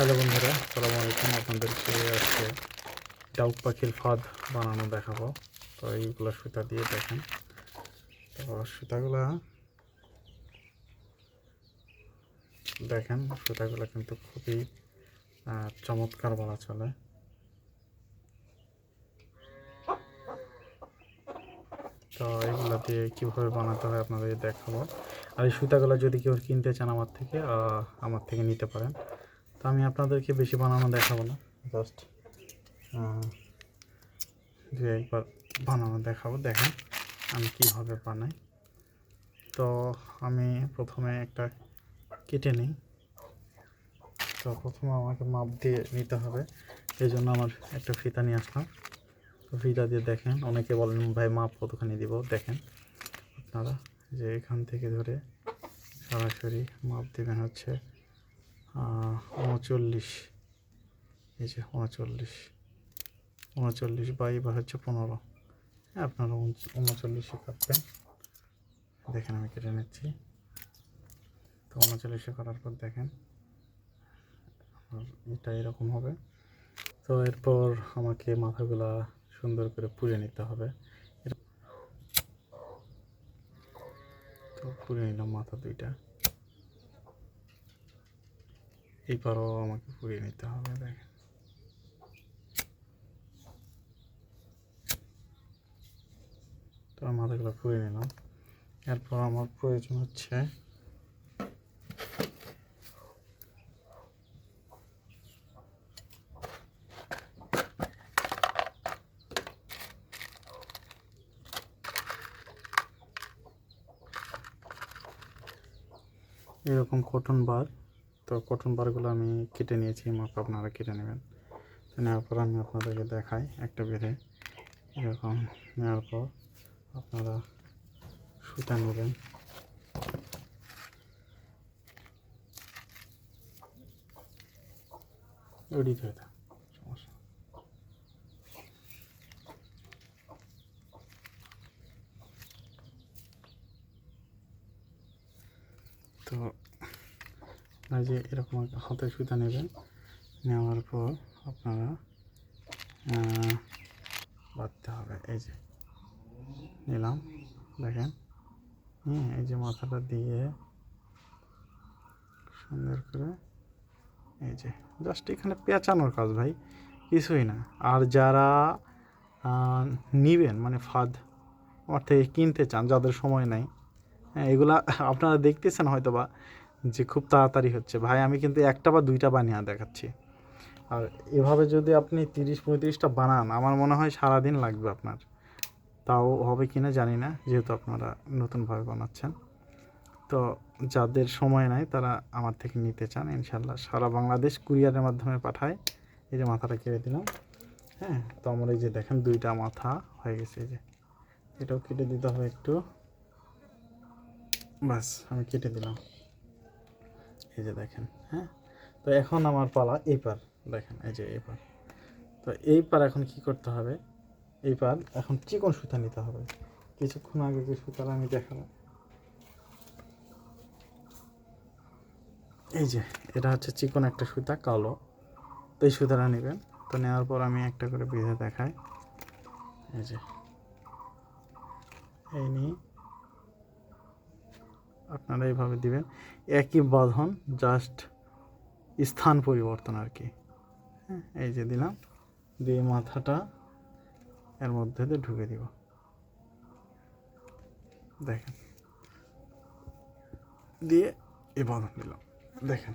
Hello বন্ধুরা, আসসালামু আলাইকুম। আপনাদেরকে আজকে ডাউক পাখির ফাঁদ বানানো দেখাবো। তো এইগুলো সুতা দিয়ে দেখেন। তো সুতাগুলো কিন্তু খুবই চমৎকার বলা চলে। তো এগুলো দিয়ে কীভাবে বানাতে হয় আপনাদের দেখাবো। আর এই সুতাগুলো যদি কেউ কিনতে চান আমার থেকে নিতে পারেন। তো আমি আপনাদেরকে বেশি বানানো দেখাবো না, জাস্ট দু একবার বানানো দেখাবো। দেখেন আমি কীভাবে বানাই। তো আমি প্রথমে একটা কেটে নিই। তো প্রথমে আমাকে মাপ দিয়ে নিতে হবে, এই জন্য আমার একটা ফিতা নিয়ে আসলাম। তো ফিতা দিয়ে দেখেন, অনেকে বলেন ভাই মাপ কতখানি দিব। দেখেন আপনারা যে এখান থেকে ধরে সরাসরি মাপ দেবেন হচ্ছে 39, এই যে 39 বাই বা হচ্ছে 15। হ্যাঁ, আপনারা 39 কাটবেন। দেখেন আমি কেটে নিচ্ছি। তো 39 করার পর দেখেন এটা এরকম হবে। তো এরপর আমাকে মাথাগুলা সুন্দর করে পুড়ে নিতে হবে। তো পুড়ে নিলাম মাথা দুইটা। এইবারও আমাকে পুড়িয়ে নিতে হবে। দেখেন তো মাথাগুলো পুড়িয়ে নিলাম। এরপর আমার প্রয়োজন হচ্ছে এরকম কটন বার। তো কটন বারগুলো আমি কেটে নিয়েছি, মাপ আপনারা কেটে নেবেন। নেওয়ার পর আমি আপনাদেরকে দেখাই একটা বেঁধে এরকম নেওয়ার পর আপনারা সুতা নেবেন। এডিট হয়ে থাকে সমস্যা। তো আপনারা যে এরকম হাতে সুতা নেবেন, নেওয়ার পর আপনারা বাঁধতে হবে। এই যে নিলাম, দেখেন এই যে মাথাটা দিয়ে সুন্দর করে এই যে জাস্ট এখানে পেঁচানোর কাজ ভাই, কিছুই না। আর যারা নিবেন মানে ফাঁদ আমার থেকে কিনতে চান, যাদের সময় নাই, হ্যাঁ এগুলা আপনারা দেখতেছেন হয়তো বা যে খুব তাড়াতাড়ি হচ্ছে। ভাই আমি কিন্তু একটা বা দুইটা বানিয়ে দেখাচ্ছি। আর এভাবে যদি আপনি 30-35টা বানান, আমার মনে হয় সারাদিন লাগবে আপনার। তাও হবে কি না জানি না, যেহেতু আপনারা নতুনভাবে বানাচ্ছেন। তো যাদের সময় নাই তারা আমার থেকে নিতে চান, ইনশাল্লাহ সারা বাংলাদেশ কুরিয়ারের মাধ্যমে পাঠায়। এই যে মাথাটা কেটে দিলাম। হ্যাঁ, তো আমার এই যে দেখেন দুইটা মাথা হয়ে গেছে। এই যে এটাও কেটে দিতে হবে একটু, বাস আমি কেটে দিলাম। এই যে দেখেন। হ্যাঁ, তো এখন আমার পালা এইপার। দেখেন এই যে এইপার। তো এইপার এখন কি করতে হবে, এইপার এখন চিকন সুতা নিতে হবে। কিছুক্ষণ আগে যে সুতাটা আমি দেখালাম, এই যে এটা হচ্ছে চিকন একটা সুতা কালো। তো এই সুতাটা নেবেন। তো নেওয়ার পর আমি একটা করে বেঁধে দেখাই। এই যে এই নিয়ে আপনারা এইভাবে দিবেন, একই বাঁধন, জাস্ট স্থান পরিবর্তন আর কি। হ্যাঁ, এই যে দিলাম, দিয়ে মাথাটা এর মধ্যে দিয়ে ঢুকে দিব। দেখেন দিয়ে এই বাঁধন দিলাম। দেখেন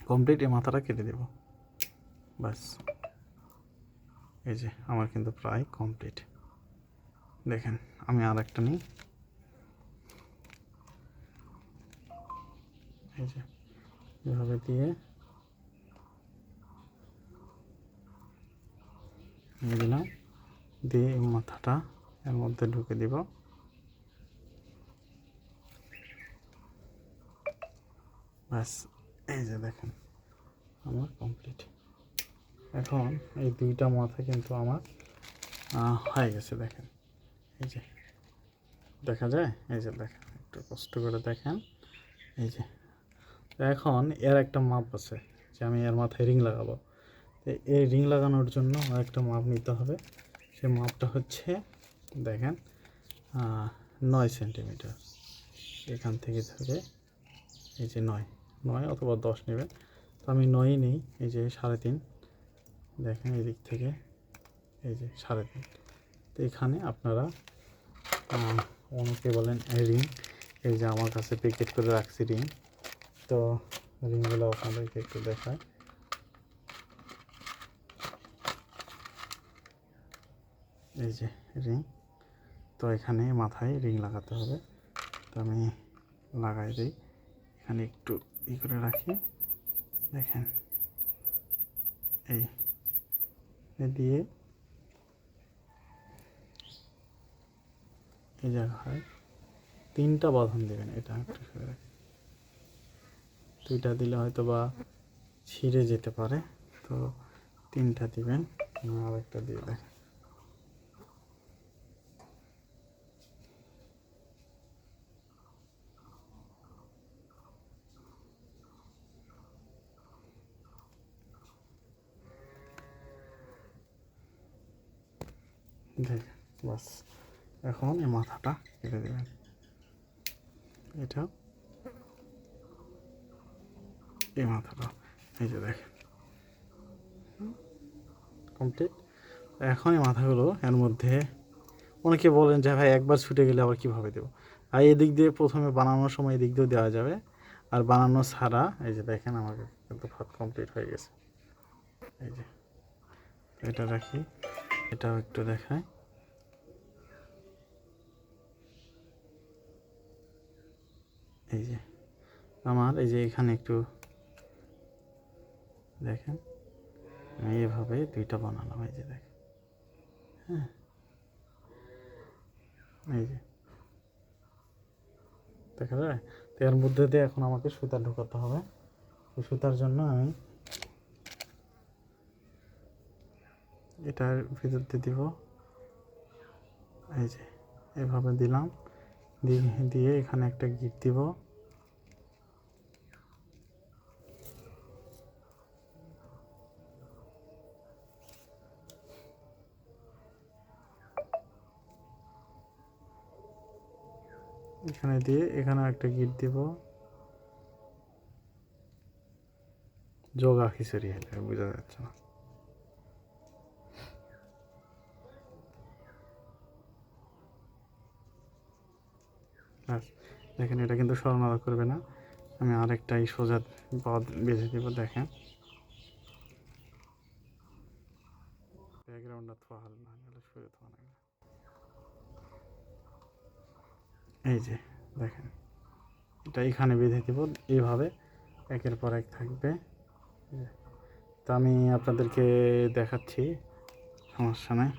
কমপ্লিট। এই মাথাটা কেটে দেব, বাস। এই যে আমার কিন্তু প্রায় কমপ্লিট। দেখেন আমি আর একটা নিই। এই যে এভাবে দিয়ে দিলাম, দিয়ে এই মাথাটা এর মধ্যে ঢুকে দিব। ব্যাস, এই যে দেখেন আমার কমপ্লিট। এখন এই দুইটা মাথা কিন্তু আমার হয়ে গেছে। দেখেন এই যে দেখা যায়, এই যে দেখেন একটু কষ্ট করে দেখেন। এই যে এখন এর একটা মাপ আছে, যে আমি এর মাথায় রিং লাগাবো। তো এই রিং লাগানোর জন্য আমার একটা মাপ নিতে হবে। সেই মাপটা হচ্ছে দেখেন 9 সেন্টিমিটার। এখান থেকে ধরে এই যে 9 অথবা 10 নেবেন। তো আমি 9ই নিই। এই যে 3.5 দেখেন এদিক থেকে এই যে 3.5। তো এখানে আপনারা অনেকে বলেন রিং, এই যে আমার কাছে প্যাকেট করে রাখছি রিং। তো রিংগুলো আপনাদেরকে একটু দেখায়। এই যে রিং, তো এখানে মাথায় রিং লাগাতে হবে। তো আমি লাগাই দিই, এখানে একটু করে রাখি। দেখেন এই দিয়ে এই জায়গায় 3টা বাঁধন দেবেন। এটা একটু সরে রাখি, 2টা দিলে হয়তো বা ছিঁড়ে যেতে পারে। তো 3টা দিবেন। আরেকটা দিয়ে দেখেন, দেখেন বাস। এখন এই মাথাটা কেটে দেবেন। এটা এই মাথাটা এই যে দেখেন কমপ্লিট। এখন এই মাথাগুলো এর মধ্যে অনেকে বলেন যে ভাই একবার ছুটে গেলে আবার কীভাবে দেবো। আর এদিক দিয়ে প্রথমে বানানোর সময় এদিক দিয়েও দেওয়া যাবে, আর বানানো ছাড়া এই যে দেখেন আমাকে কিন্তু ভাত কমপ্লিট হয়ে গেছে। এই যে এটা রাখি, এটাও একটু দেখাই। এই যে আমার এই যে এখানে একটু দেখেন, আমি এভাবে 2টা বানালাম। এই যে দেখেন, হ্যাঁ এই যে দেখা যায়। তো এর মধ্যে দিয়ে এখন আমাকে সুতা ঢোকাতে হবে। এই সুতার জন্য আমি এটার ভিতর দিয়ে দিব। এই যে এভাবে দিলাম, দিয়ে এখানে একটা গিট দিব। এখানে দিয়ে এখানে একটা গিট দিব। যোগা খিচুড়ি বোঝা যাচ্ছে না। দেখেন এটা কিন্তু সরনাড়া করবে না। আমি আরেকটা এই সোজা পথ বেঁধে দেবো। দেখেন ব্যাকগ্রাউন্ডটা থোয়া হল না, সরে থোয়া না। এই যে দেখেন এটা এখানে বেঁধে দেবো। এইভাবে একের পর এক থাকবে। তো আমি আপনাদেরকে দেখাচ্ছি, সমস্যা নেই।